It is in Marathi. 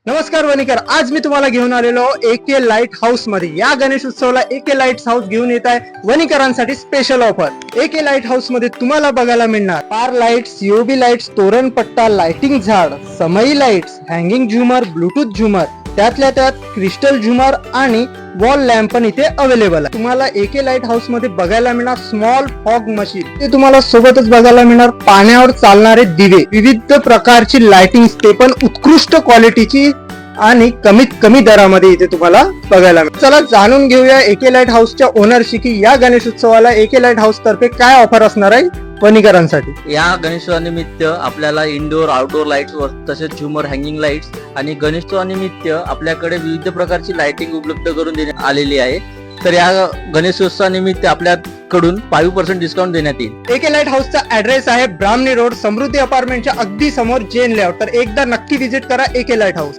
नमस्कार वणीकर, आज मी तुम्हाला घेऊन आलेलो एके लाईट हाऊस मध्ये. या गणेश उत्सवाला एके लाईट हाऊस घेऊन येत आहे वणीकरांसाठी स्पेशल ऑफर. एके लाईट हाऊस मध्ये तुम्हाला बघायला मिळणार पार लाईट्स, यूबी लाईट्स, तोरणपट्टा, लाइटिंग झाड, समई लाईट्स, हँगिंग झुमर, ब्लूटूथ झुमर, त्यातल्या त्यात क्रिस्टल झुमर आणि वॉल लॅम्प पण इथे अवेलेबल आहे. तुम्हाला एके लाईट हाऊस मध्ये बघायला मिळणार स्मॉल फॉग मशीन. ते तुम्हाला सोबतच बघायला मिळणार पाण्यावर चालणारे दिवे, विविध प्रकारची लाइटिंग, ते पण उत्कृष्ट क्वालिटीची आणि कमीत कमी दरामध्ये इथे तुम्हाला बघायला मिळेल. चला जाणून घेऊया एके लाईट हाऊसच्या ओनरशी की या गणेश उत्सवाला एके लाईट हाऊस तर्फे काय ऑफर असणार आहे वणीकरांसाठी. या गणेशोत्सवानिमित्त आपल्याला इंडोर आउटडोर लाईट्स तसेच झुमर, हँगिंग लाईट्स आणि गणेशोत्सवानिमित्त आपल्याकडे विविध प्रकारची लाइटिंग उपलब्ध करून देण्यात आलेली आहे. तर या गणेशोत्सवानिमित्त आपल्याकडून 5% डिस्काउंट देण्यात येईल. एके लाईट हाऊसचा ऍड्रेस आहे ब्राह्मणी रोड, समृद्धी अपार्टमेंटच्या अगदी समोर, जैन लेआउट. तर एकदा नक्की व्हिजिट करा एके लाईट हाऊस.